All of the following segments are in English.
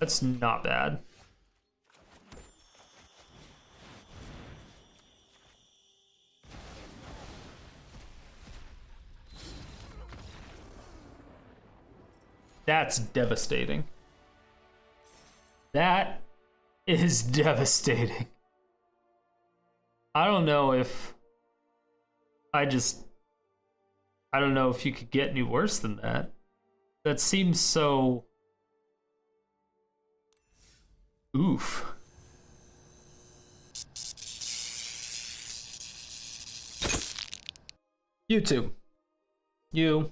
That's not bad. That's devastating. That is devastating. I don't know if I don't know if you could get any worse than that. That seems so... Oof. YouTube. YouTube.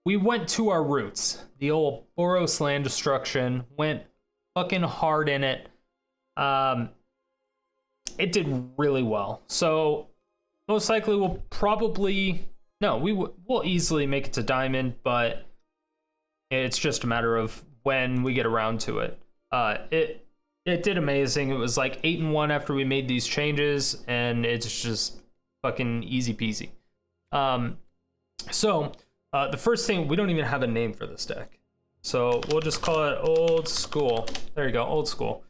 We went to our roots. The old Boros land destruction, went fucking hard in it. It did really well. So most likely we'll probably... No, we'll easily make it to Diamond, but it's just a matter of when we get around to it. It did amazing. It was like 8-1 after we made these changes, and it's just fucking easy peasy. So the first thing, we don't even have a name for this deck, so we'll just call it Old School. There you go, Old School.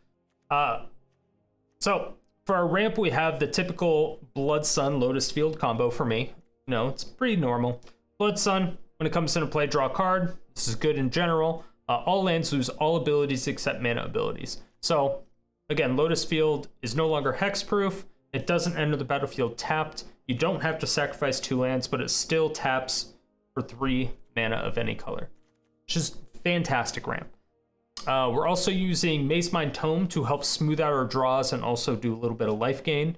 So for our ramp, we have the typical Blood Sun Lotus Field combo for me. You know, it's pretty normal. Blood Sun, when it comes into play, draw a card. This is good in general. All lands lose all abilities except mana abilities. So again, Lotus Field is no longer hexproof. It doesn't enter the battlefield tapped. You don't have to sacrifice 2 lands, but it still taps for 3 mana of any color. Just fantastic ramp. We're also using Mazemind Tome to help smooth out our draws and also do a little bit of life gain.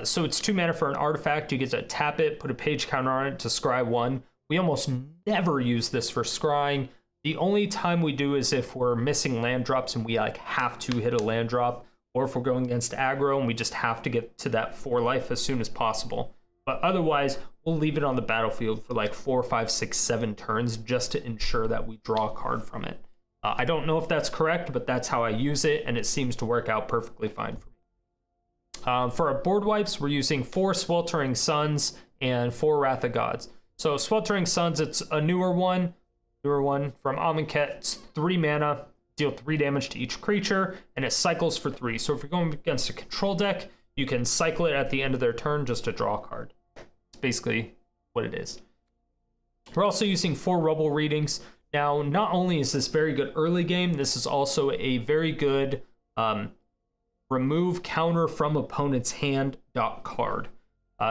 So it's 2 mana for an artifact. You get to tap it, put a page counter on it to scry 1. We almost never use this for scrying. The only time we do is if we're missing land drops and we like have to hit a land drop, or if we're going against aggro and we just have to get to that 4 life as soon as possible. But otherwise, we'll leave it on the battlefield for like 4, 5, 6, 7 turns just to ensure that we draw a card from it. I don't know if that's correct, but that's how I use it, and it seems to work out perfectly fine for me. For our board wipes, we're using 4 Sweltering Suns and 4 Wrath of Gods. So Sweltering Suns, it's a newer one from Amonkhet. It's 3 mana, deal 3 damage to each creature, and it cycles for 3. So if you're going against a control deck, you can cycle it at the end of their turn just to draw a card. It's basically what it is. We're also using 4 Rubble Readings. Now, not only is this very good early game, this is also a very good remove counter from opponent's hand card.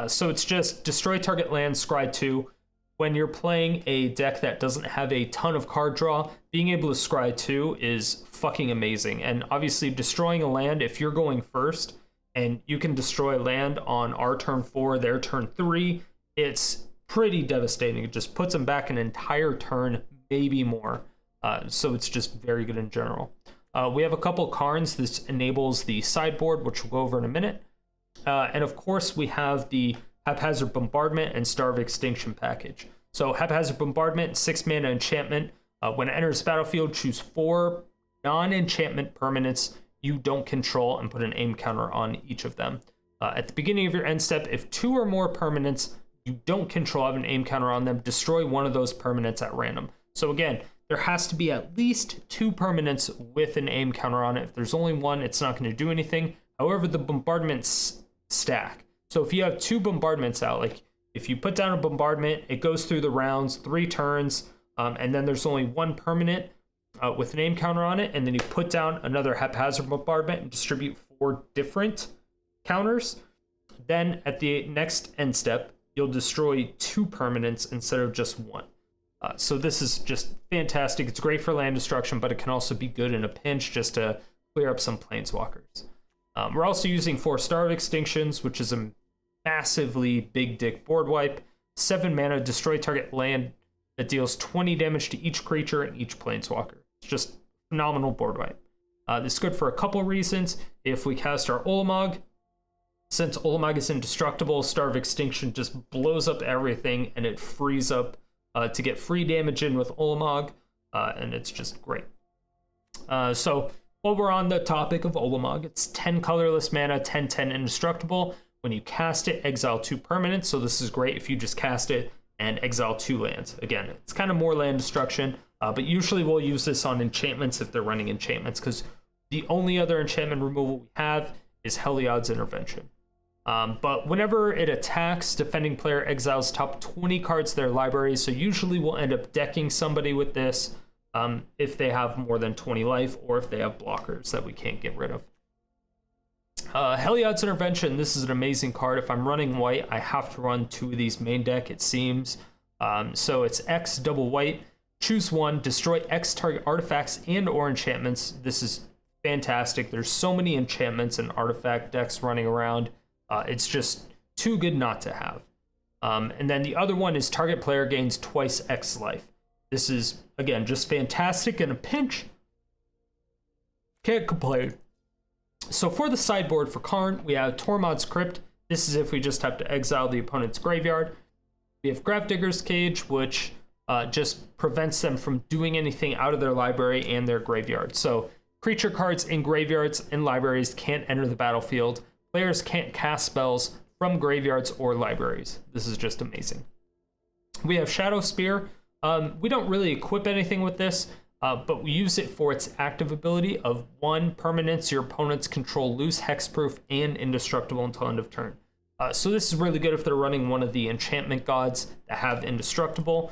So it's just destroy target land, scry 2. When you're playing a deck that doesn't have a ton of card draw, being able to scry 2 is fucking amazing. And obviously destroying a land, if you're going first and you can destroy land on our turn 4, their turn 3, it's pretty devastating. It just puts them back an entire turn, maybe more. So it's just very good in general. We have a couple Karns. This enables the sideboard, which we'll go over in a minute. And of course, we have the Haphazard Bombardment and Star of Extinction package. So Haphazard Bombardment, 6 mana enchantment. When it enters the battlefield, choose 4 non-enchantment permanents you don't control and put an aim counter on each of them. At the beginning of your end step, if 2 or more permanents you don't control have an aim counter on them, destroy one of those permanents at random. So again, there has to be at least 2 permanents with an aim counter on it. If there's only 1, it's not going to do anything. However, the bombardments stack. So if you have 2 bombardments out, like if you put down a bombardment, it goes through the rounds, 3 turns, and then there's only 1 permanent with an aim counter on it, and then you put down another Haphazard Bombardment and distribute 4 different counters. Then at the next end step, you'll destroy 2 permanents instead of just 1. So this is just fantastic. It's great for land destruction, but it can also be good in a pinch just to clear up some planeswalkers. We're also using 4 Star of Extinctions, which is a massively big dick board wipe. 7 mana, destroy target land that deals 20 damage to each creature and each planeswalker. It's just phenomenal board wipe. This is good for a couple reasons. If we cast our Ulamog, since Ulamog is indestructible, Star of Extinction just blows up everything and it frees up to get free damage in with Ulamog, and it's just great. So while we're on the topic of Ulamog, it's 10 colorless mana, 10/10 indestructible. When you cast it, exile 2 permanents, so this is great if you just cast it, and exile 2 lands. Again, it's kind of more land destruction, but usually we'll use this on enchantments if they're running enchantments, because the only other enchantment removal we have is Heliod's Intervention. But whenever it attacks, defending player exiles top 20 cards to their library, so usually we'll end up decking somebody with this if they have more than 20 life, or if they have blockers that we can't get rid of. Heliod's Intervention, this is an amazing card. If I'm running white, I have to run 2 of these main deck, it seems. So it's X double white, choose 1, destroy X target artifacts and or enchantments. This is fantastic. There's so many enchantments and artifact decks running around. It's just too good not to have. And then the other one is target player gains twice X life. This is, again, just fantastic in a pinch. Can't complain. So for the sideboard for Karn, we have Tormod's Crypt. This is if we just have to exile the opponent's graveyard. We have Grafdigger's Cage, which just prevents them from doing anything out of their library and their graveyard. So creature cards in graveyards and libraries can't enter the battlefield. Players can't cast spells from graveyards or libraries. This is just amazing. We have Shadowspear. We don't really equip anything with this, but we use it for its active ability of 1 permanence your opponents control lose hexproof and indestructible until end of turn. So this is really good if they're running one of the enchantment gods that have indestructible.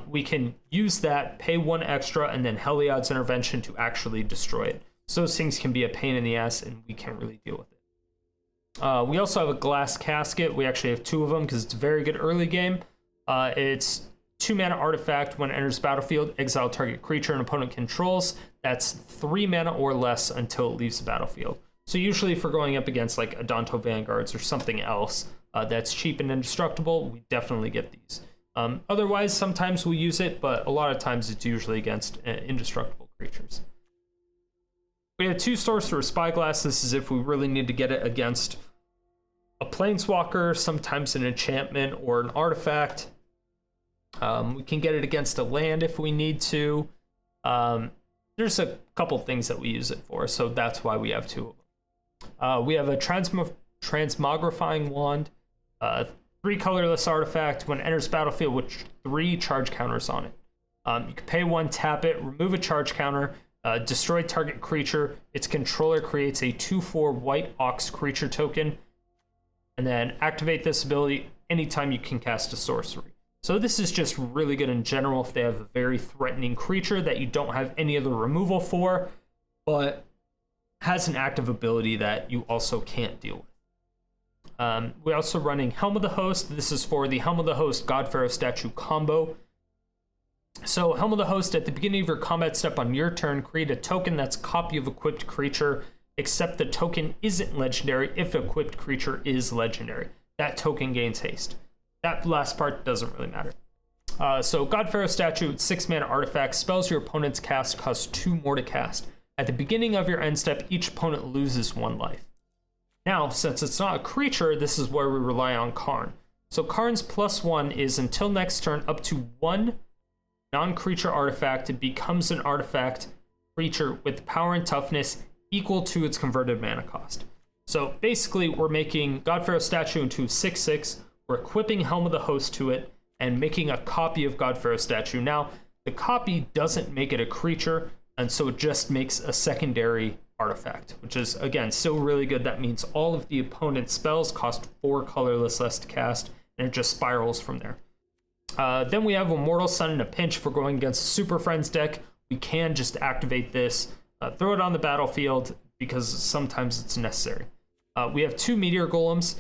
We can use that, pay 1 extra, and then Heliod's Intervention to actually destroy it. So those things can be a pain in the ass, and we can't really deal with it. We also have a Glass Casket. We actually have 2 of them because it's a very good early game. It's 2 mana artifact. When it enters battlefield, exile target creature an opponent controls. That's 3 mana or less until it leaves the battlefield. So usually if we're going up against like Adanto Vanguards or something else that's cheap and indestructible, we definitely get these. Otherwise, sometimes we use it, but a lot of times it's usually against indestructible creatures. We have 2 Sorcerous Spyglass. This is if we really need to get it against a Planeswalker, sometimes an enchantment or an artifact. We can get it against a land if we need to. There's a couple things that we use it for, so that's why we have 2 of them. We have a Transmogrifying Wand, 3 colorless artifact. When it enters battlefield with 3 charge counters on it. You can pay 1, tap it, remove a charge counter, destroy target creature. Its controller creates a 2/4 white Ox creature token, and then activate this ability anytime you can cast a sorcery. So this is just really good in general if they have a very threatening creature that you don't have any other removal for, but has an active ability that you also can't deal with. We're also running Helm of the Host. This is for the Helm of the Host God-Pharaoh statue combo. So Helm of the Host, at the beginning of your combat step on your turn, create a token that's a copy of equipped creature, except the token isn't legendary if equipped creature is legendary. That token gains haste. That last part doesn't really matter. So God-Pharaoh statue, 6 mana artifact, spells your opponent's cast cost 2 more to cast. At the beginning of your end step, each opponent loses 1 life. Now, since it's not a creature, this is where we rely on Karn. So Karn's +1 is until next turn, up to 1 non-creature artifact. It becomes an artifact creature with power and toughness equal to its converted mana cost. So basically, we're making God-Pharaoh statue into 6/6. We're equipping Helm of the Host to it and making a copy of God-Pharaoh statue. Now, the copy doesn't make it a creature, and so it just makes a secondary artifact, which is, again, still really good. That means all of the opponent's spells cost 4 colorless less to cast, and it just spirals from there. Then we have Immortal Sun in a pinch. For going against a Super Friends deck, we can just activate this, throw it on the battlefield, because sometimes it's necessary. We have 2 Meteor Golems.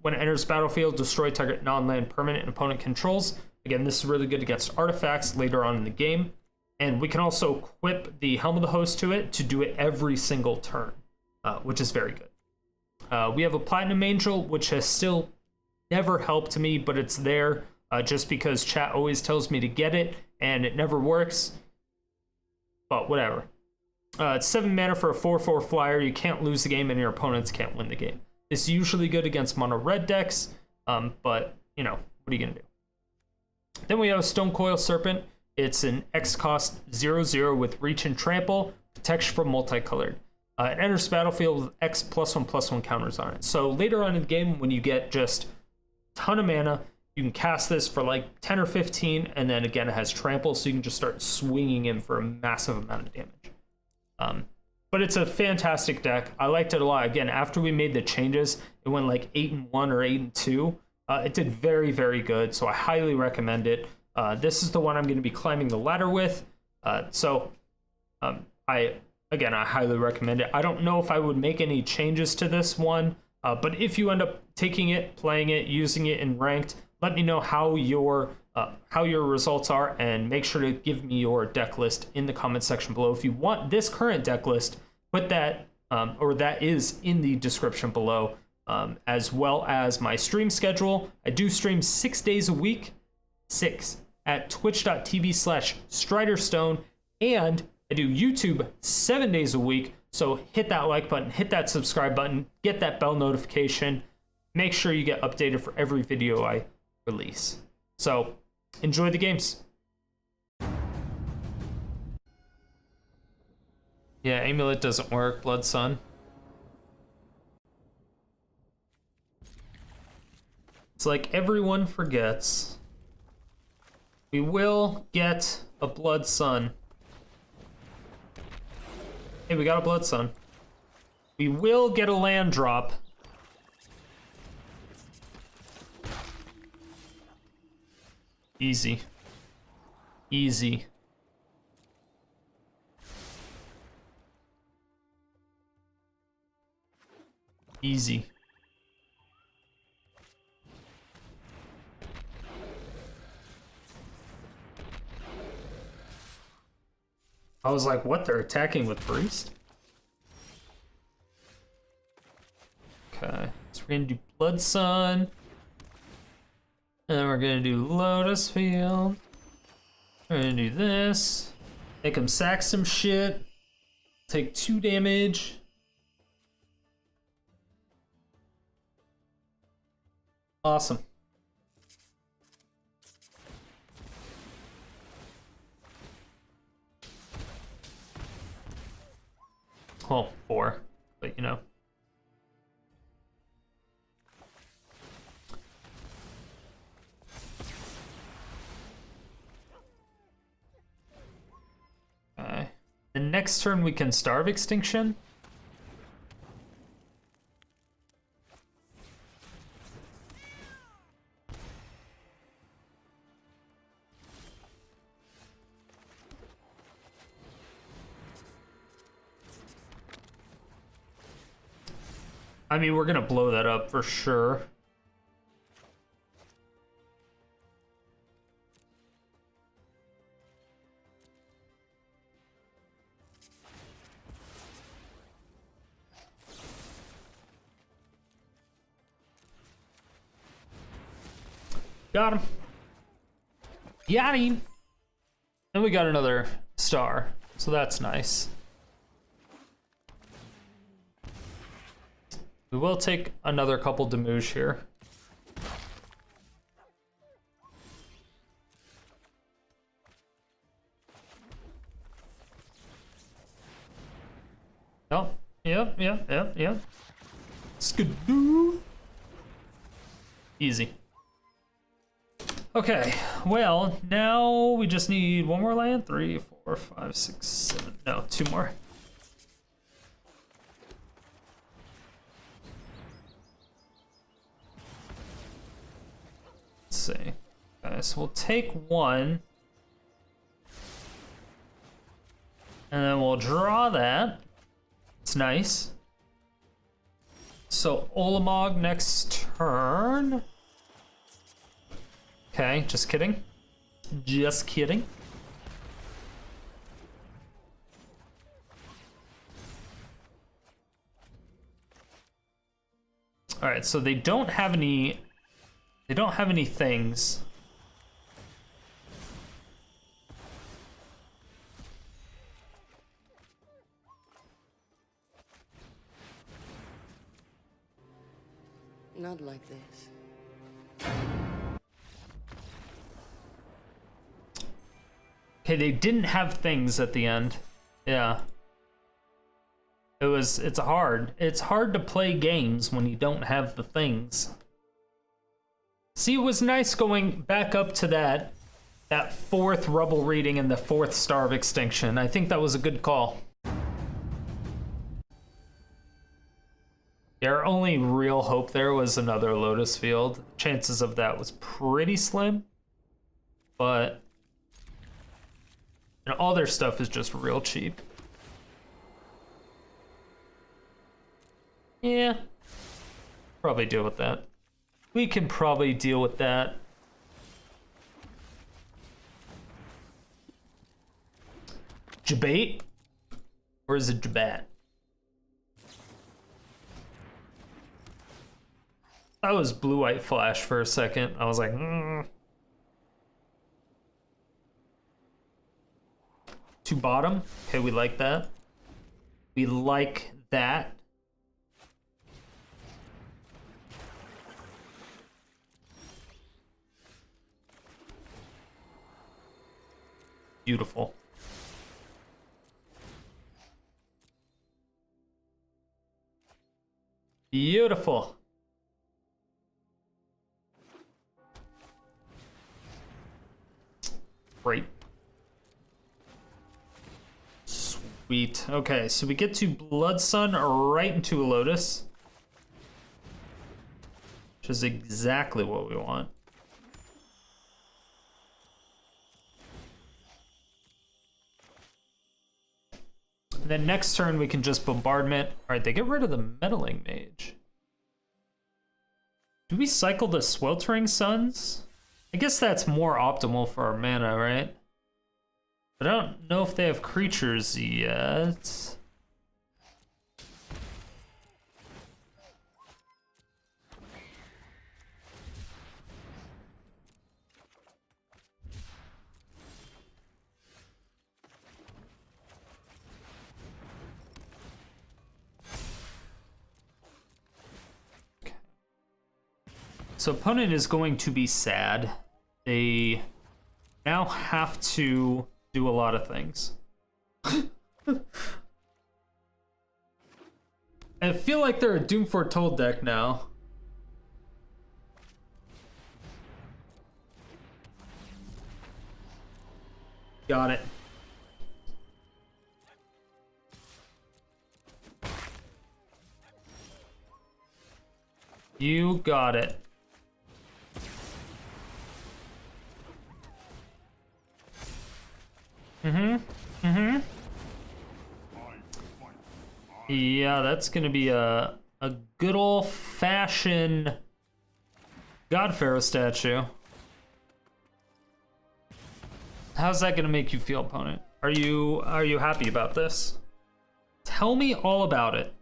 When it enters battlefield, destroy target non-land permanent opponent controls. Again, this is really good against artifacts later on in the game. And we can also equip the Helm of the Host to it to do it every single turn, which is very good. We have a Platinum Angel, which has still never helped me, but it's there just because chat always tells me to get it, and it never works. But whatever. It's 7 mana for a 4/4 flyer. You can't lose the game, and your opponents can't win the game. It's usually good against mono red decks, but, you know, what are you going to do? Then we have a Stonecoil Serpent. It's an X cost 0/0 with reach and trample, protection from multicolored. It enters battlefield with X +1/+1 counters on it. So later on in the game, when you get just a ton of mana, You can cast this for like 10 or 15, and then again it has trample, so you can just start swinging in for a massive amount of damage. But it's a fantastic deck. I liked it a lot. Again, after we made the changes, it went like 8-1 or 8-2. It did very, very good, so I highly recommend it. This is the one I'm going to be climbing the ladder with. I highly recommend it. I don't know if I would make any changes to this one, but if you end up taking it, playing it, using it in ranked, let me know how your results are, and make sure to give me your deck list in the comment section below. If you want this current deck list, put that that is in the description below, as well as my stream schedule. I do stream 6 days a week, 6, at twitch.tv/StriderStone, and I do YouTube 7 days a week. So hit that like button, hit that subscribe button, get that bell notification. Make sure you get updated for every video I release. So enjoy the games. Yeah, Amulet doesn't work, Blood Sun. It's like everyone forgets. We will get a Blood Sun. Hey, we got a Blood Sun. We will get a land drop. Easy. Easy. Easy. I was like, what? They're attacking with Priest? Okay. So we're gonna do Blood Sun. And then we're gonna do Lotus Field. We're gonna do this. Make him sack some shit. Take 2 damage. Awesome. Well, 4, but you know. Okay. The next turn we can Star of Extinction. I mean, we're gonna blow that up for sure. Got him. Got him. And we got another star, so that's nice. We will take another couple Damage here. Oh, yep. Skidoo. Easy. Okay, well, now we just need one more land. 3, 4, 5, 6, 7. No, 2 more. See. Okay, so we'll take 1. And then we'll draw that. It's nice. So Ulamog next turn. Okay, just kidding. Just kidding. All right, so they don't have any things. Not like this. Okay, they didn't have things at the end. Yeah. It's hard. It's hard to play games when you don't have the things. See, it was nice going back up to that 4th Rubble Reading and the 4th Star of Extinction. I think that was a good call. Our only real hope there was another Lotus Field. Chances of that was pretty slim, but all their stuff is just real cheap. Yeah, probably deal with that. We can probably deal with that. Jabate? Or is it Jabat? That was blue-white flash for a second. I was like, To bottom. Okay, we like that. We like that. Beautiful. Beautiful. Great. Sweet. Okay, so we get to Blood Sun right into a Lotus, which is exactly what we want. And then next turn we can just Bombardment. All right, they get rid of the Meddling Mage. Do we cycle the Sweltering Suns? I guess that's more optimal for our mana, right? But I don't know if they have creatures yet. So opponent is going to be sad. They now have to do a lot of things. I feel like they're a Doom Foretold deck now. Got it. You got it. Yeah, that's gonna be a good old-fashioned God-Pharaoh statue. How's that gonna make you feel, opponent? Are you happy about this? Tell me all about it.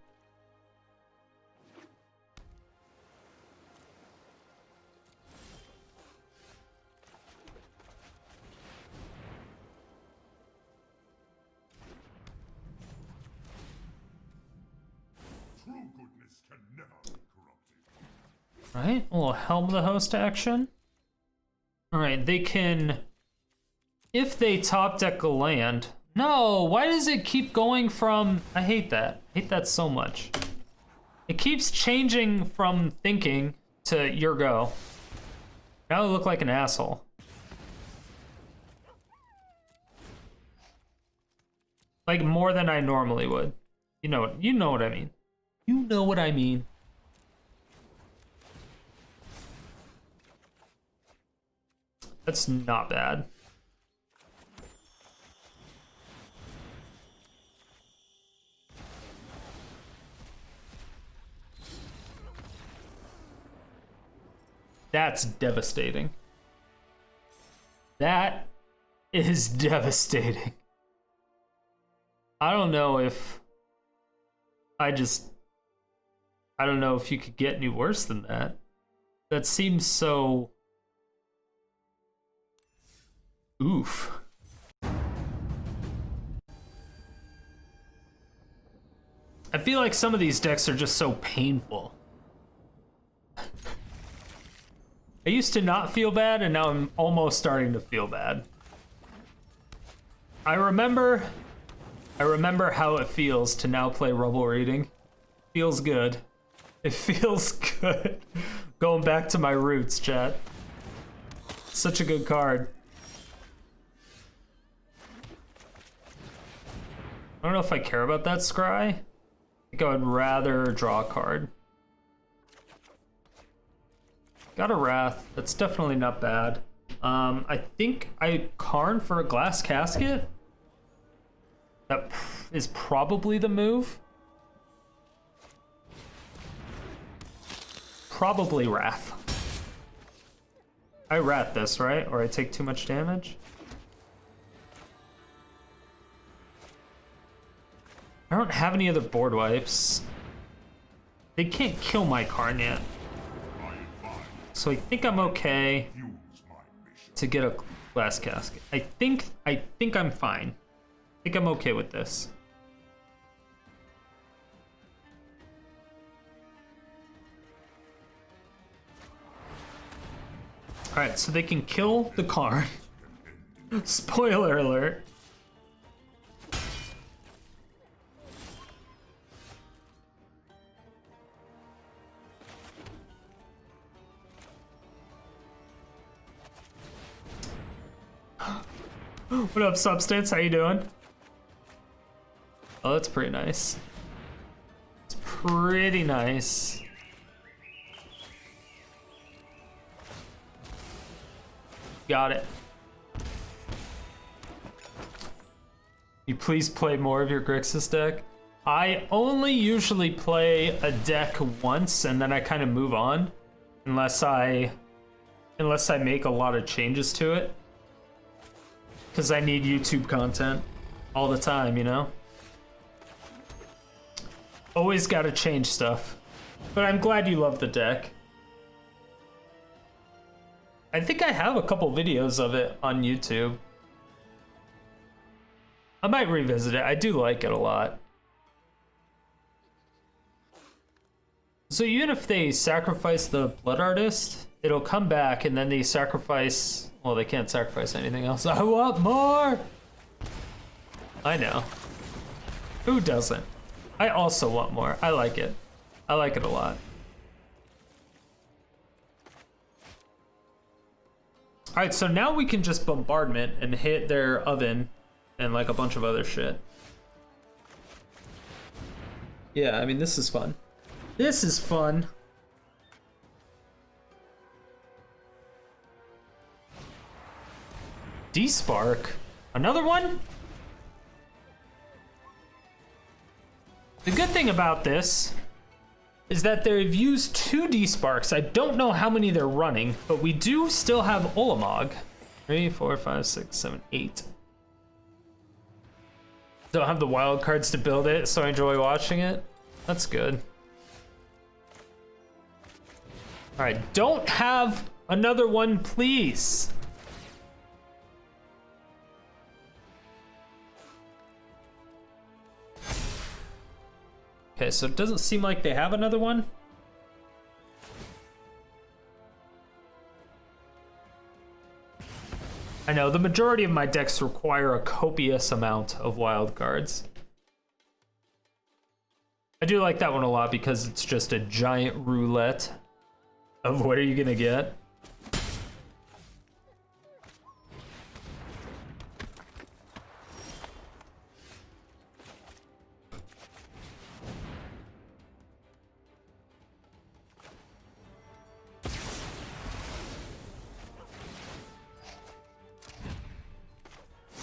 Right, a little Helm the Host action. Alright, they can... If they top deck a land... No, why does it keep going from... I hate that. I hate that so much. It keeps changing from thinking to your go. Now I look like an asshole. Like more than I normally would. You know what I mean. You know what I mean. That's not bad. That's devastating. That is devastating. I don't know if I don't know if you could get any worse than that. That seems so... Oof. I feel like some of these decks are just so painful. I used to not feel bad, and now I'm almost starting to feel bad. I remember how it feels to now play Rubble Reading. Feels good. It feels good. Going back to my roots, chat. Such a good card. I don't know if I care about that scry. I think I would rather draw a card. Got a Wrath. That's definitely not bad. I think I Karn for a Glass Casket. That is probably the move. Probably Wrath. I Wrath this, right? Or I take too much damage? I don't have any other board wipes. They can't kill my Karn yet. So I think I'm okay to get a Glass Casket. I think I'm fine. I think I'm okay with this. Alright, so they can kill the Karn. Spoiler alert. What up, Substance? How you doing? Oh, that's pretty nice. It's pretty nice. Got it. You please play more of your Grixis deck? I only usually play a deck once and then I kind of move on. Unless I make a lot of changes to it. Because I need YouTube content all the time, you know? Always gotta change stuff. But I'm glad you love the deck. I think I have a couple videos of it on YouTube. I might revisit it. I do like it a lot. So even if they sacrifice the Blood Artist, it'll come back and then they sacrifice... Well, they can't sacrifice anything else. I want more! I know. Who doesn't? I also want more. I like it. I like it a lot. Alright, so now we can just Bombardment and hit their oven and like a bunch of other shit. Yeah, I mean, this is fun. This is fun. D-Spark? Another one? The good thing about this is that they've used 2 D-Sparks. I don't know how many they're running, but we do still have Ulamog. 3, 4, 5, 6, 7, 8. Don't have the wild cards to build it, so I enjoy watching it. That's good. All right, don't have another one, please. Okay, so it doesn't seem like they have another one. I know, the majority of my decks require a copious amount of wild cards. I do like that one a lot because it's just a giant roulette of what are you gonna get.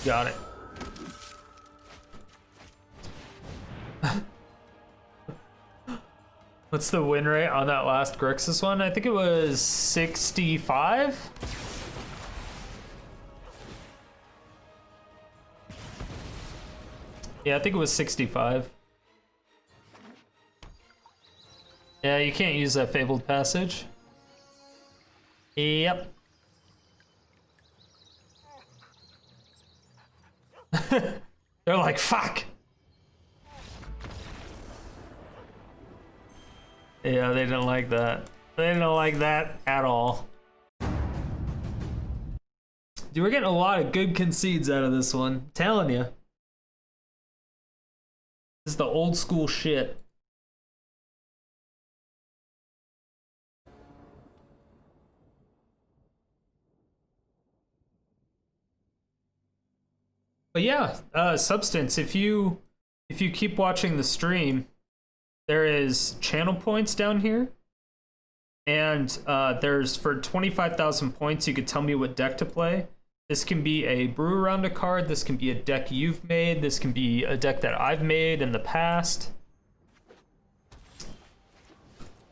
Got it. What's the win rate on that last Grixis one? I think it was 65? Yeah, I think it was 65. Yeah, you can't use that Fabled Passage. Yep. They're like, fuck! Yeah, they didn't like that. They didn't like that at all. Dude, we're getting a lot of good concedes out of this one. I'm telling you. This is the old school shit. But yeah, Substance, if you keep watching the stream, there is channel points down here. And there's, for 25,000 points, you could tell me what deck to play. This can be a Brew Around a card, this can be a deck you've made, this can be a deck that I've made in the past.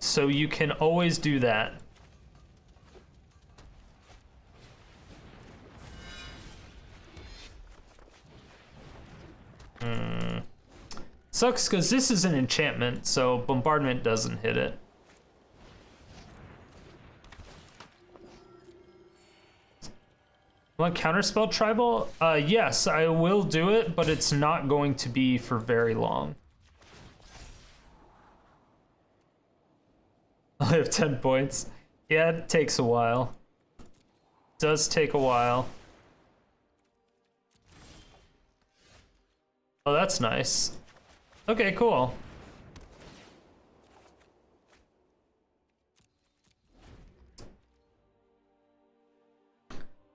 So you can always do that. Sucks because this is an enchantment, so Bombardment doesn't hit it. Want Counterspell Tribal? Yes, I will do it, but it's not going to be for very long. I have 10 points. Yeah, it takes a while. It does take a while. Oh, that's nice. Okay, cool.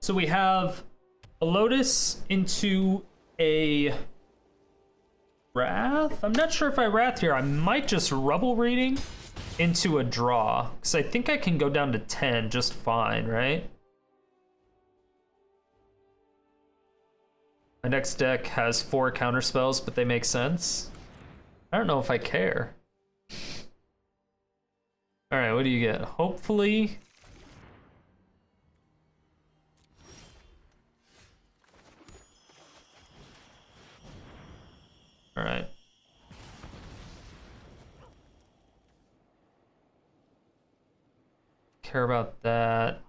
So we have a Lotus into a Wrath? I'm not sure if I Wrath here. I might just Rubble Reading into a draw, because I think I can go down to 10 just fine, right? My next deck has 4 counterspells, but they make sense. I don't know if I care. All right, what do you get? Hopefully... All right. Care about that.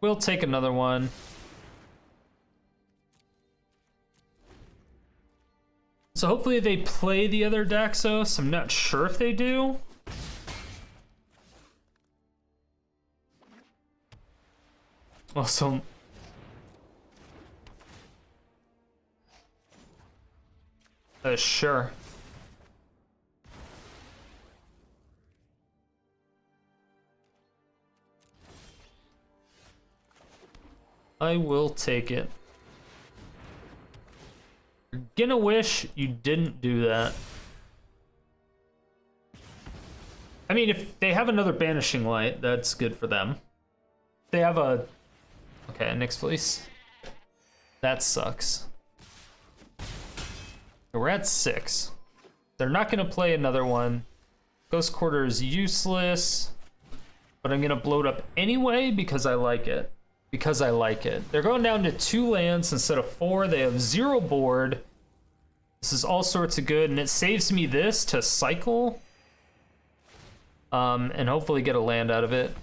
We'll take another one. So hopefully they play the other Daxos. I'm not sure if they do. Also, sure. I will take it. You're gonna wish you didn't do that. I mean, if they have another Banishing Light, that's good for them. They have a... Okay, Nyx Fleece. That sucks. We're at 6. They're not gonna play another one. Ghost Quarter is useless, but I'm gonna blow it up anyway because I like it. Because I like it. They're going down to 2 lands instead of 4. They have 0 board. This is all sorts of good, and it saves me this to cycle. And hopefully get a land out of it.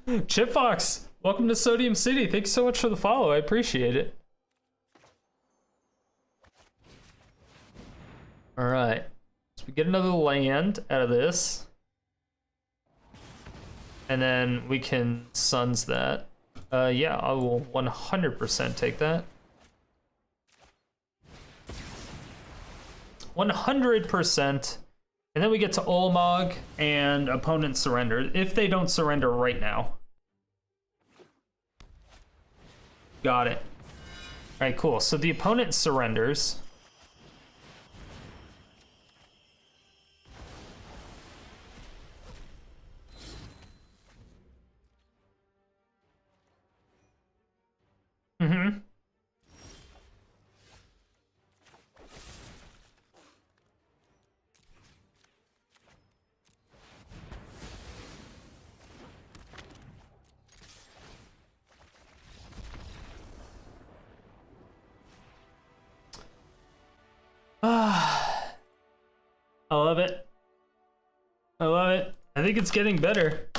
Chipfox, welcome to Sodium City. Thanks so much for the follow. I appreciate it. All right, so we get another land out of this, and then we can Suns that. Yeah, I will 100% take that. 100%. And then we get to Ulamog and opponent surrender, if they don't surrender right now. Got it. All right, cool. So the opponent surrenders. Mm-hmm. I love it. I love it. I think it's getting better.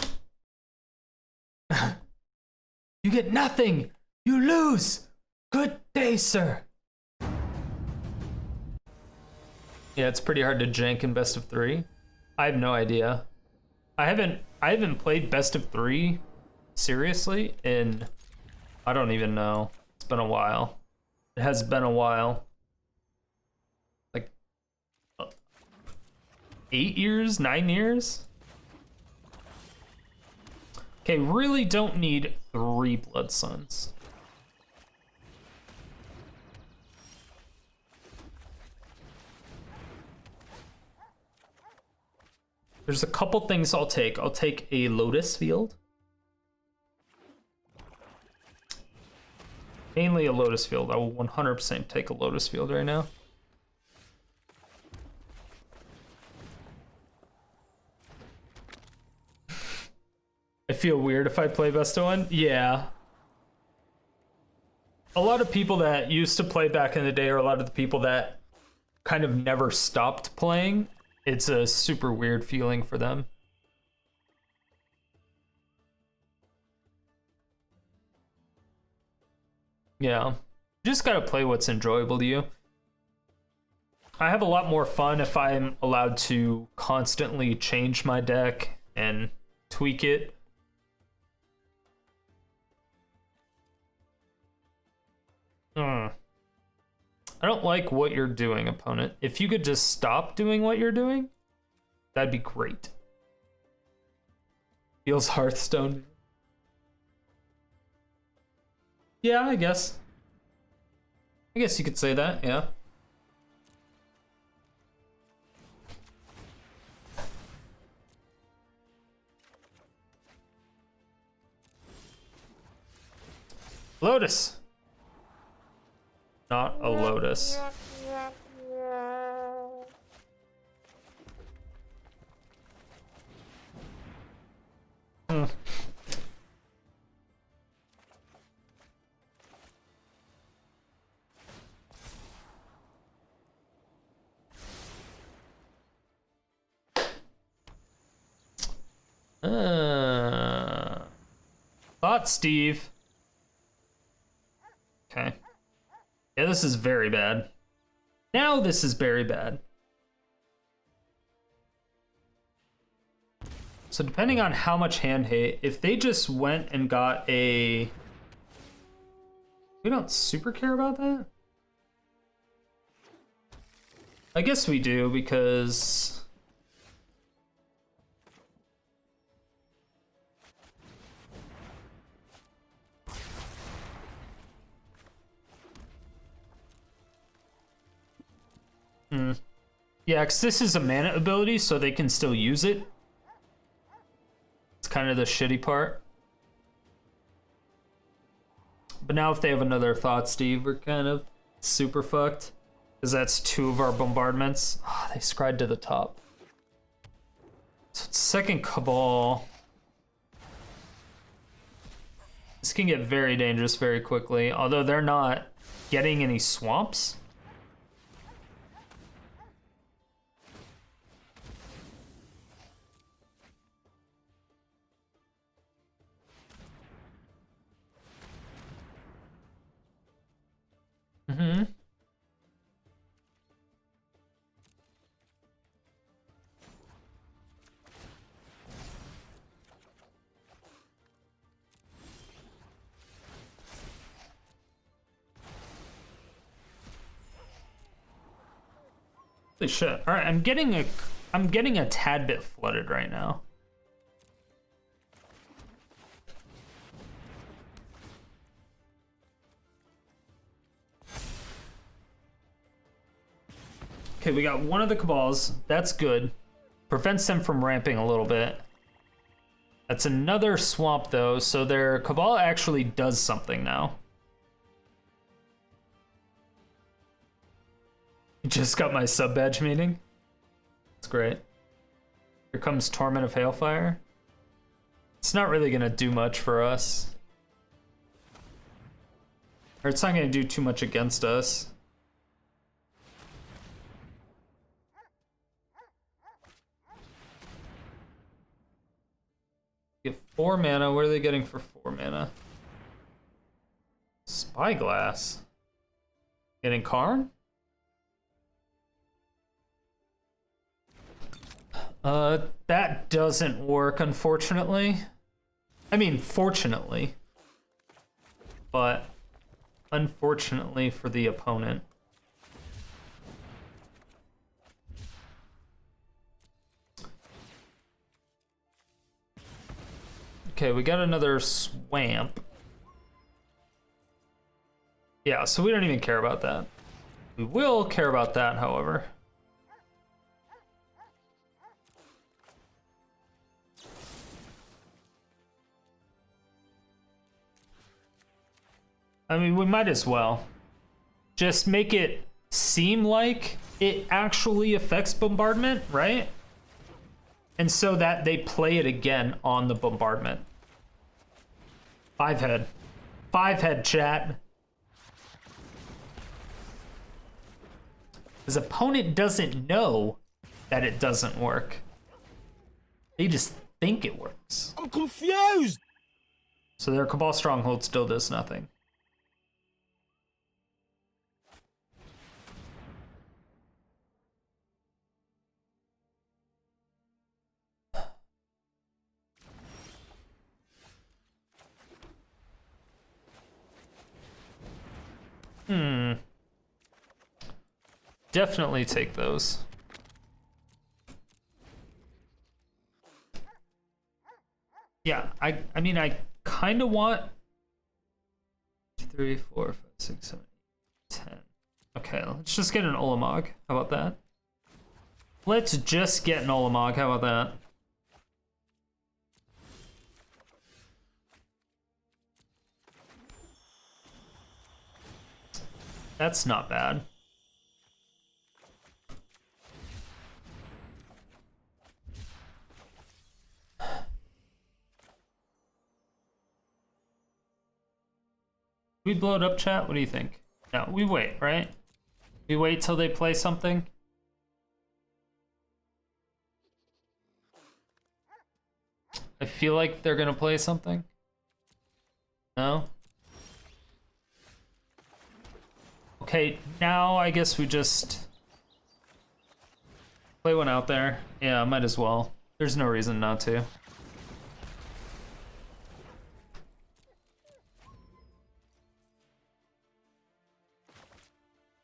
You get nothing. You lose. Good day, sir. Yeah, it's pretty hard to jank in best of 3. I have no idea. I haven't played best of 3 seriously in, I don't even know. It's been a while. It has been a while. 8 years, 9 years. Okay, really don't need 3 Blood Suns. There's a couple things I'll take. I'll take a Lotus Field. Mainly a Lotus Field. I will 100% take a Lotus Field right now. I feel weird if I play best of one. Yeah. A lot of people that used to play back in the day, or a lot of the people that kind of never stopped playing, it's a super weird feeling for them. Yeah. You just gotta play what's enjoyable to you. I have a lot more fun if I'm allowed to constantly change my deck and tweak it. I don't like what you're doing, opponent. If you could just stop doing what you're doing, that'd be great. Feels Hearthstone. Yeah, I guess. I guess you could say that, yeah. Lotus. Not a Lotus. Thought Steve. Okay. Yeah, this is very bad. Now this is very bad. So depending on how much hand hate, if they just went and got a... We don't super care about that? I guess we do, because... Yeah, because this is a mana ability, so they can still use it. It's kind of the shitty part. But now if they have another Thought Steve, we're kind of super fucked. Because that's 2 of our bombardments. Oh, they scried to the top. So it's second Cabal. This can get very dangerous very quickly, although they're not getting any swamps. Mm-hmm. Holy shit. All right, I'm getting a tad bit flooded right now. Okay, we got one of the Cabals. That's good. Prevents them from ramping a little bit. That's another swamp, though, so their Cabal actually does something now. You just got my sub-badge meeting? That's great. Here comes Torment of Hailfire. It's not really going to do much for us. Or it's not going to do too much against us. Get 4 mana. What are they getting for 4 mana? Spyglass. Getting Karn? That doesn't work, unfortunately. I mean, fortunately. But unfortunately for the opponent. Okay, we got another swamp. Yeah, so we don't even care about that. We will care about that, however. I mean, we might as well. Just make it seem like it actually affects bombardment, right? And so that they play it again on the bombardment. 5-head. 5-head, chat. His opponent doesn't know that it doesn't work. They just think it works. I'm confused! So their Cabal Stronghold still does nothing. Definitely take those. Yeah, I mean, I kind of want 3, 4, 5, 6, 7, 8, 10. Okay, let's just get an Ulamog. How about that? Let's just get an Ulamog. How about that? That's not bad. We blow it up, chat? What do you think? No, we wait, right? We wait till they play something? I feel like they're gonna play something. No? Okay, now I guess we just play one out there. Yeah, might as well. There's no reason not to.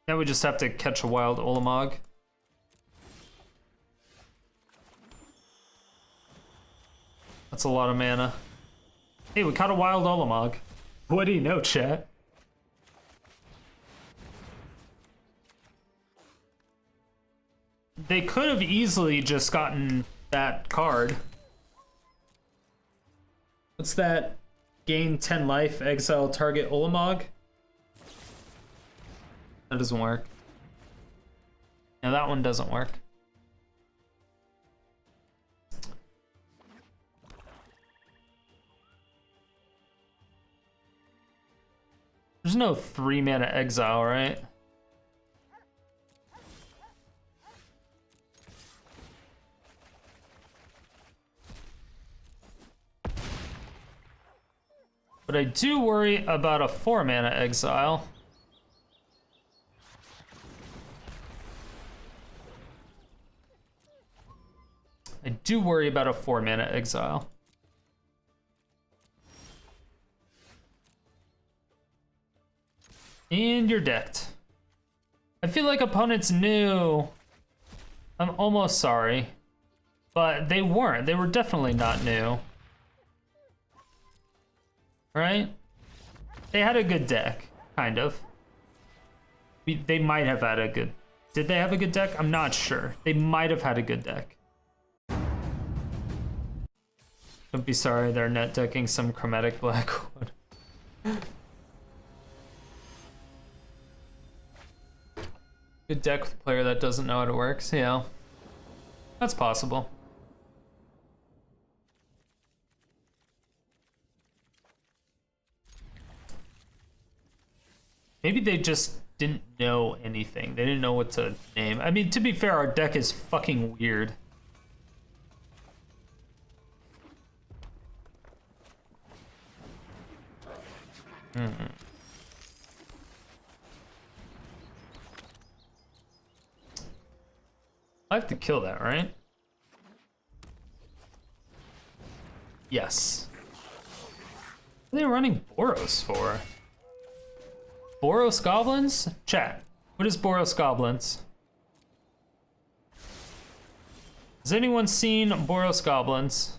Now we just have to catch a wild Ulamog. That's a lot of mana. Hey, we caught a wild Ulamog. What do you know, chat? They could have easily just gotten that card. What's that? Gain 10 life, exile target Ulamog? That doesn't work. No, that one doesn't work. There's no 3-mana exile, right? But I do worry about a 4-mana exile. I do worry about a 4-mana exile. And you're decked. I feel like opponents knew. I'm almost sorry. But they weren't. They were definitely not new. Right? They had a good deck, kind of. They might have had a good... Did they have a good deck? I'm not sure. They might have had a good deck. Don't be sorry, they're net decking some chromatic Blackwood. Good deck with a player that doesn't know how it works, yeah. That's possible. Maybe they just didn't know anything. They didn't know what to name. I mean, to be fair, our deck is fucking weird. I have to kill that, right? Yes. What are they running Boros for? Boros Goblins? Chat. What is Boros Goblins? Has anyone seen Boros Goblins?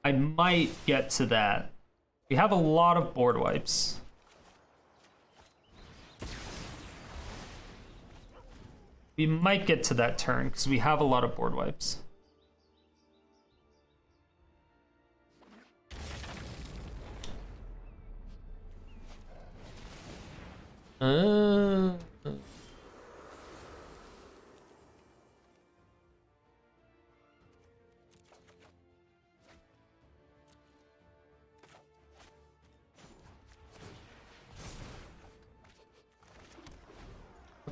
I might get to that. We have a lot of board wipes. We might get to that turn because we have a lot of board wipes.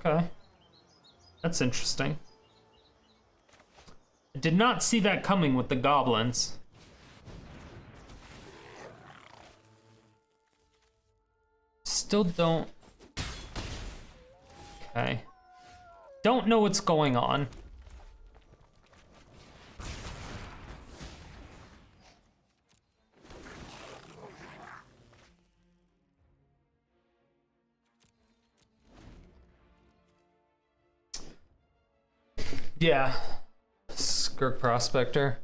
Okay. That's interesting. I did not see that coming with the goblins. Still don't... Okay. Don't know what's going on. Yeah. Skirk Prospector.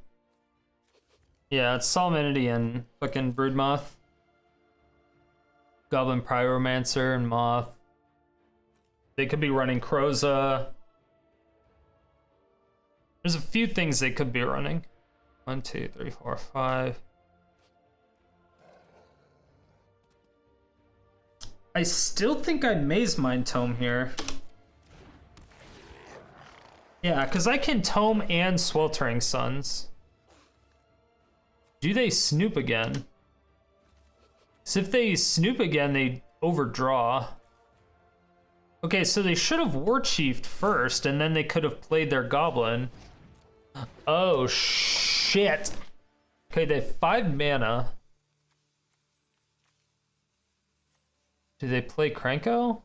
Yeah, it's Solminity and fucking Broodmoth. Goblin Pyromancer and Moth. They could be running Kroza. There's a few things they could be running. 1, 2, 3, 4, 5. I still think I Mazemind Tome here. Yeah, because I can Tome and Sweltering Suns. Do they snoop again? So if they snoop again, they overdraw. Okay, so they should have War Chiefed first, and then they could have played their Goblin. Oh, shit. Okay, they have 5 mana. Do they play Krenko?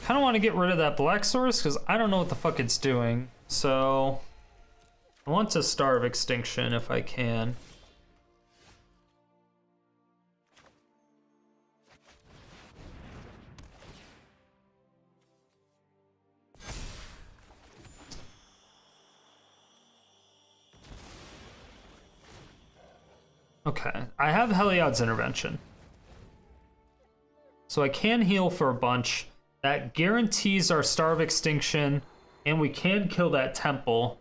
I kind of want to get rid of that black source because I don't know what the fuck it's doing. So I want to Star of Extinction if I can. Okay, I have Heliod's Intervention. So I can heal for a bunch. That guarantees our Star of Extinction, and we can kill that temple.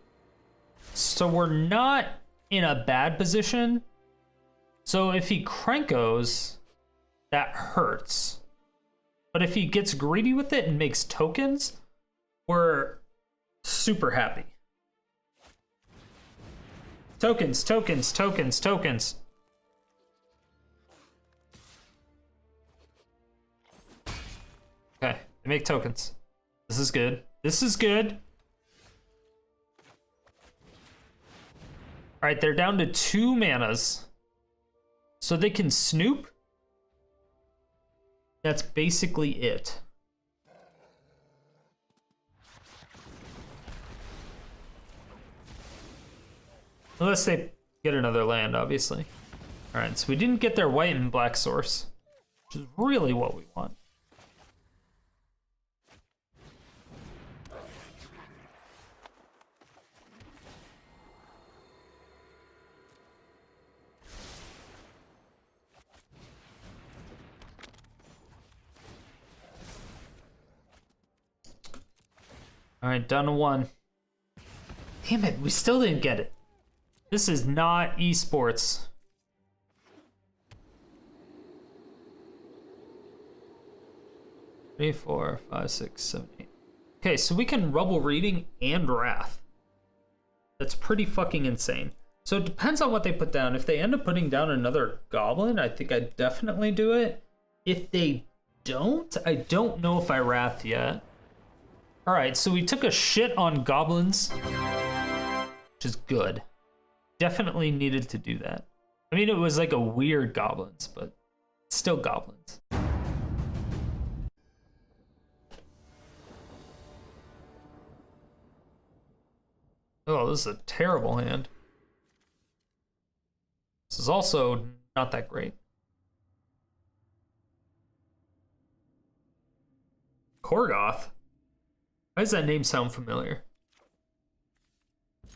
So we're not in a bad position. So if he Krenkos, that hurts. But if he gets greedy with it and makes tokens, we're super happy. Tokens, tokens, tokens, tokens. Okay, they make tokens. This is good. This is good. All right, they're down to 2 manas. So they can snoop. That's basically it. Unless they get another land, obviously. All right, so we didn't get their white and black source, which is really what we want. All right, down to 1. Damn it, we still didn't get it. This is not esports. Three, 4, 5, 6, 7, 8. Okay, so we can Rubble Reading and Wrath. That's pretty fucking insane. So it depends on what they put down. If they end up putting down another Goblin, I think I'd definitely do it. If they don't know if I Wrath yet. Alright, so we took a shit on goblins, which is good. Definitely needed to do that. I mean, it was like a weird goblins, but still goblins. Oh, this is a terrible hand. This is also not that great. Korgoth? Why does that name sound familiar? Why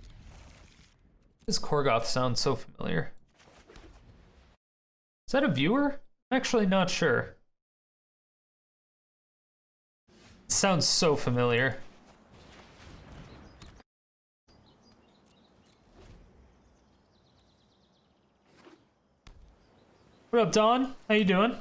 does Korgoth sound so familiar? Is that a viewer? I'm actually not sure. It sounds so familiar. What up, Don? How you doing?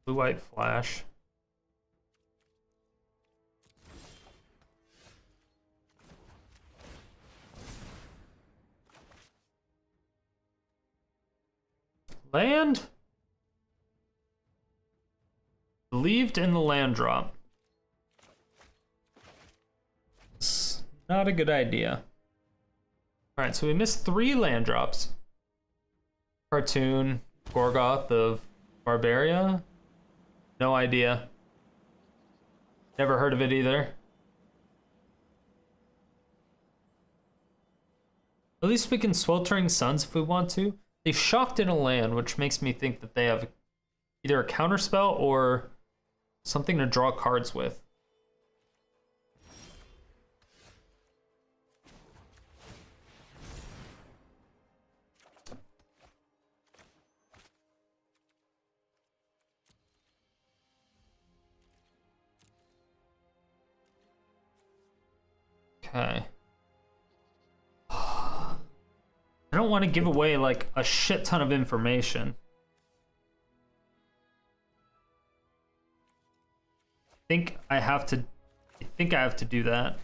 Blue-white flash. Land? Believed in the land drop. It's not a good idea. Alright, so we missed 3 land drops. Cartoon, Gorgoth of Barbaria. No idea. Never heard of it either. At least we can Sweltering Suns if we want to. They shocked in a land, which makes me think that they have either a counterspell or something to draw cards with. Okay. I don't want to give away like a shit ton of information. I think I have to do that.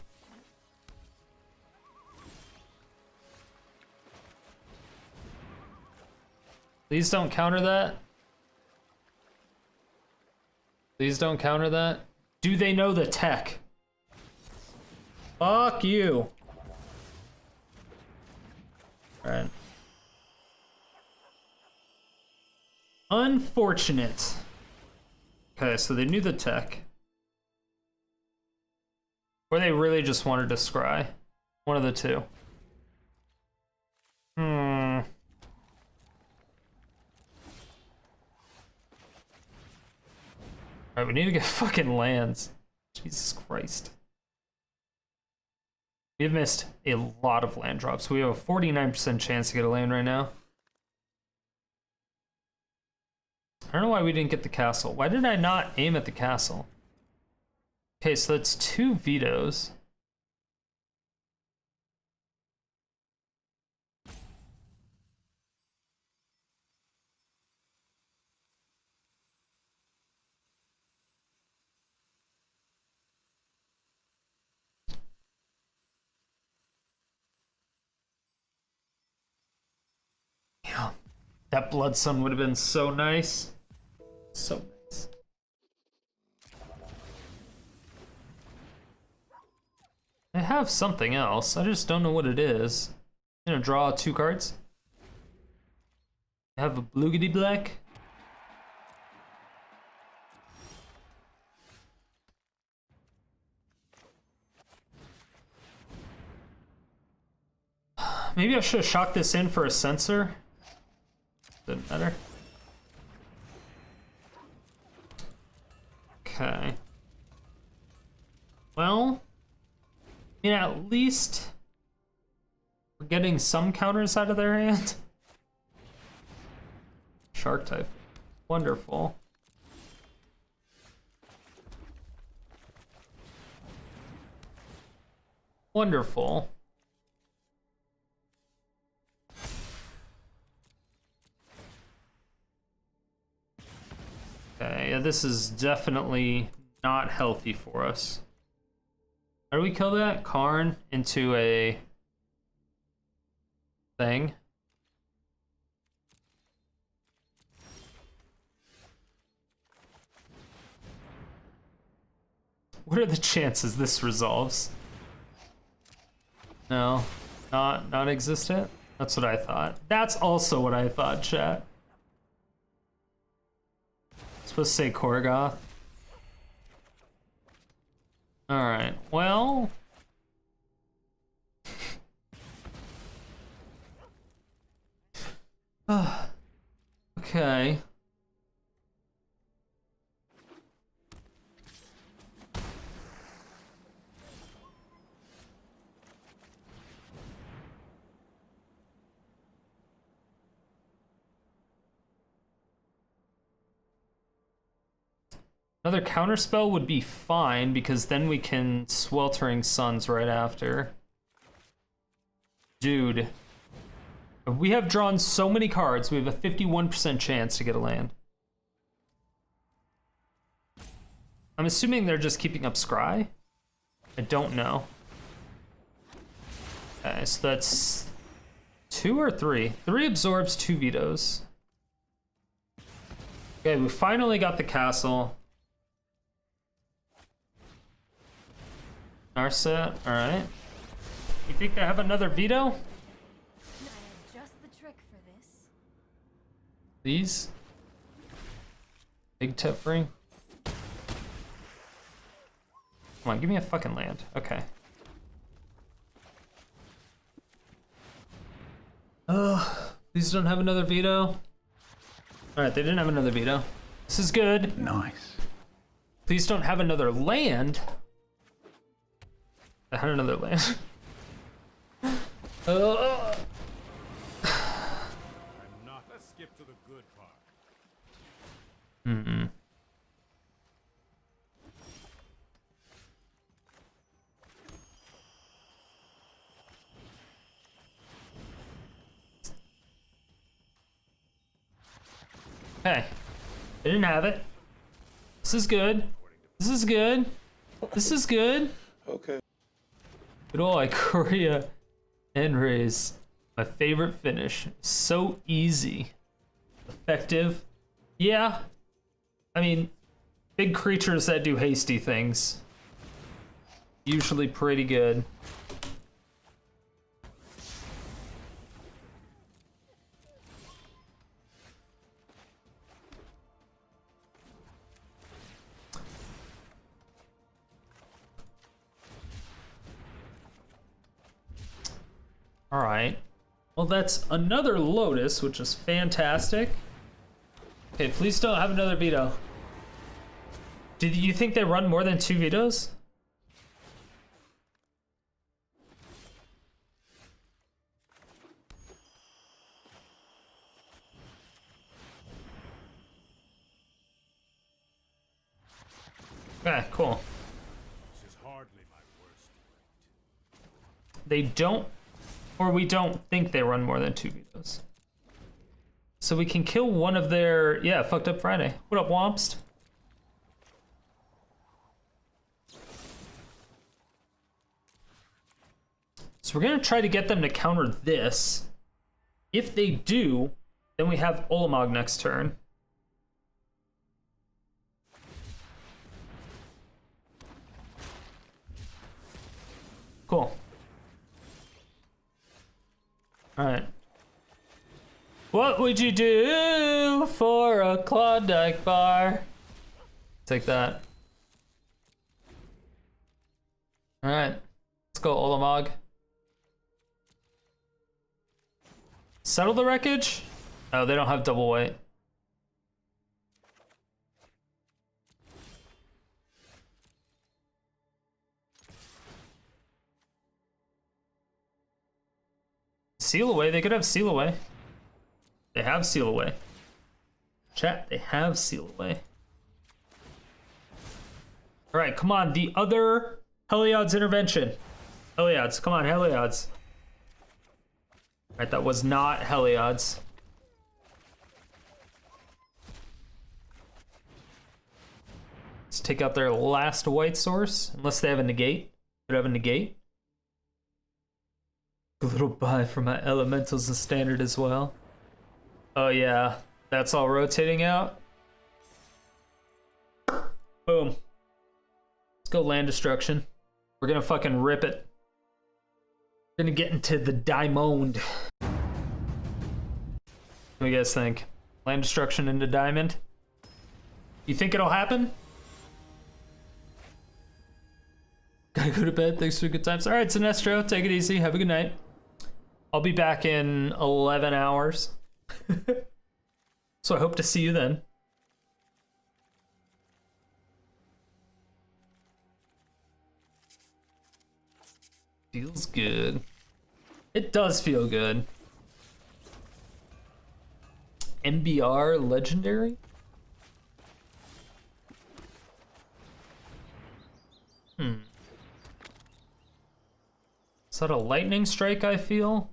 Please don't counter that. Please don't counter that. Do they know the tech? Fuck you. Alright. Unfortunate. Okay, so they knew the tech. Or they really just wanted to scry. One of the two. Alright, we need to get fucking lands. Jesus Christ. We've missed a lot of land drops. We have a 49% chance to get a land right now. I don't know why we didn't get the castle. Why did I not aim at the castle? Okay, so that's 2 vetoes. Yeah, that Blood Sun would have been so nice. So nice. I have something else. I just don't know what it is. I'm gonna draw 2 cards. I have a Bloogity Black. Maybe I should have shocked this in for a censor. Didn't matter. Okay. Well, I mean, at least we're getting some counters out of their hand. Shark type. Wonderful. Wonderful. this is definitely not healthy for us. How do we kill that? Karn into a thing. What are the chances this resolves? No, not non-existent. That's what I thought. That's also what I thought, chat. Supposed to say Korgoth. Alright, well. Okay. Another counterspell would be fine, because then we can Sweltering Suns right after. Dude. We have drawn so many cards, we have a 51% chance to get a land. I'm assuming they're just keeping up Scry? I don't know. Okay, so that's 2 or 3? 3 absorbs, 2 vetoes. Okay, we finally got the castle. Narset, alright. You think they have another veto? I have just the trick for this. These? Big tip ring? Come on, give me a fucking land. Okay. These don't have another veto. Alright, they didn't have another veto. This is good. Nice. Please don't have another land. I had another land. Let's skip to the good part. Okay. They didn't have it. This is good. This is good. This is good. Okay. Good old Ikoria end raise. My favorite finish. So easy. Effective. Yeah. I mean, big creatures that do hasty things. Usually pretty good. All right. Well, that's another Lotus, which is fantastic. Okay, please don't have another veto. Did you think they run more than 2 vetoes? Okay, cool. This is hardly my worst trait. They don't, or we don't think they run more than 2 vetoes. So we can kill one of their, yeah, fucked up Friday. What up, Wompst? So we're gonna try to get them to counter this. If they do, then we have Ulamog next turn. Cool. All right. What would you do for a Klondike bar? Take that. All right. Let's go, Ulamog. Settle the wreckage? Oh, they don't have double white. Seal away, they could have seal away. They have seal away. Chat, they have seal away. All right, come on, the other Heliod's intervention. Heliod's, come on, Heliod's. All right, that was not Heliod's. Let's take out their last white source, unless they have a negate. Could have a negate. A little buy for my elementals and standard as well. Oh yeah, that's all rotating out. Boom. Let's go land destruction. We're gonna fucking rip it. We're gonna get into the diamond. What do you guys think? Land destruction into diamond? You think it'll happen? Gotta go to bed. Thanks for the good times. All right, Sinestro, take it easy. Have a good night. I'll be back in 11 hours. So I hope to see you then. Feels good. It does feel good. MBR legendary? Is that a lightning strike I feel?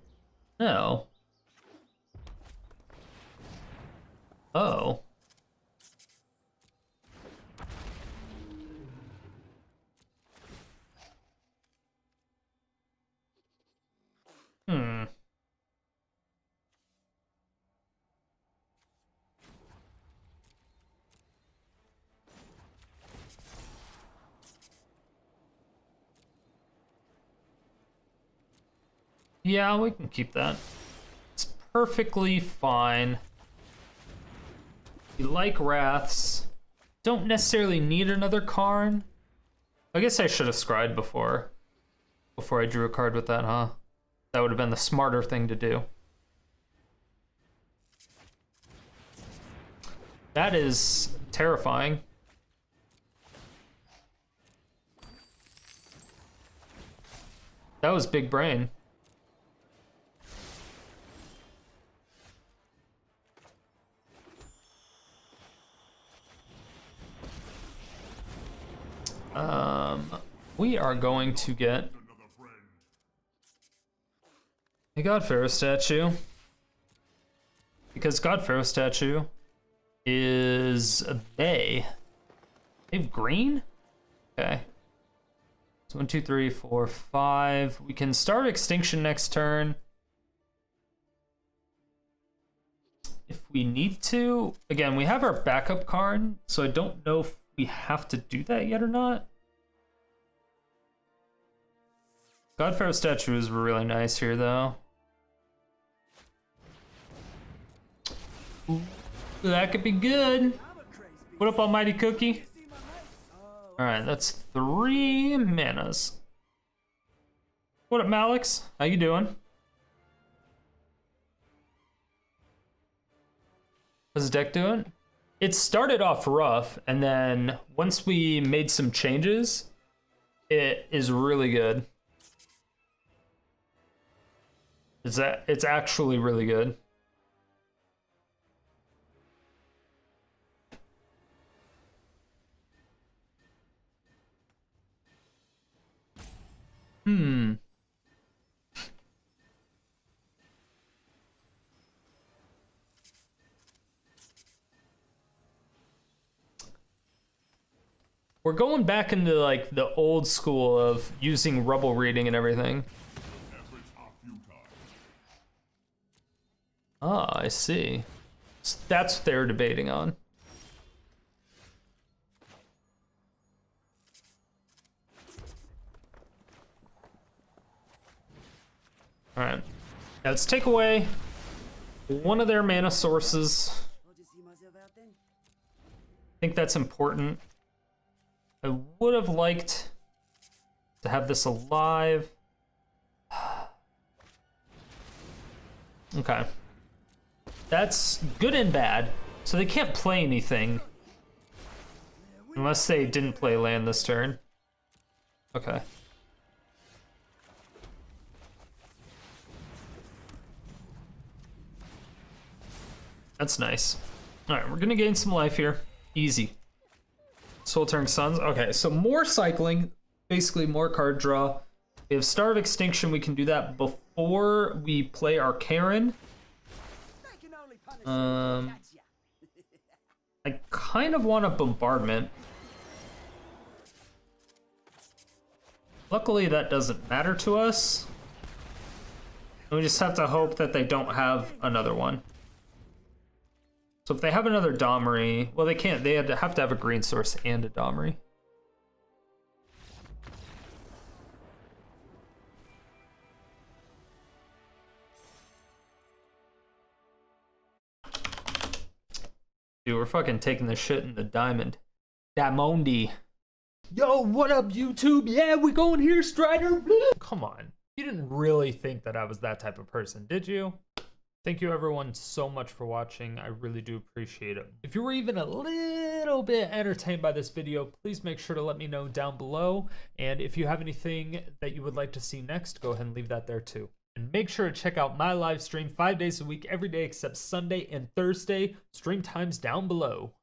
No. Oh. Yeah, we can keep that. It's perfectly fine. We like Wraths. Don't necessarily need another Karn. I guess I should have scryed before I drew a card with that, huh? That would have been the smarter thing to do. That is terrifying. That was big brain. We are going to get a God-Pharaoh statue. Because God-Pharaoh statue is they have green? Okay. So 1, 2, 3, 4, 5. We can start Extinction next turn. If we need to. Again, we have our backup Karn, so I don't know if we have to do that yet or not. God-Pharaoh statue is really nice here, though. Ooh, that could be good. What up, Almighty Cookie? Alright, that's 3 manas. What up, Malix? How you doing? How's the deck doing? It started off rough, and then once we made some changes, it is really good. It's actually really good. We're going back into like the old school of using Rubble Reading and everything. Ah, I see. So that's what they were debating on. All right, now let's take away one of their mana sources. I think that's important. I would have liked to have this alive. Okay. That's good and bad. So they can't play anything. Unless they didn't play land this turn. Okay. That's nice. Alright, we're gonna gain some life here. Easy. Sweltering Suns. Okay, so more cycling. Basically more card draw. We have Star of Extinction. We can do that before we play our Karn. I kind of want a Bombardment. Luckily, that doesn't matter to us. We just have to hope that they don't have another one. So if they have another Domri, well, they can't. They have to have a green source and a Domri. Dude, we're fucking taking the shit in the diamond. Damondi. Yo, what up, YouTube? Yeah, we going here, Strider. Come on. You didn't really think that I was that type of person, did you? Thank you, everyone, so much for watching. I really do appreciate it. If you were even a little bit entertained by this video, please make sure to let me know down below. And if you have anything that you would like to see next, go ahead and leave that there too. And make sure to check out my live stream 5 days a week, every day except Sunday and Thursday. Stream times down below.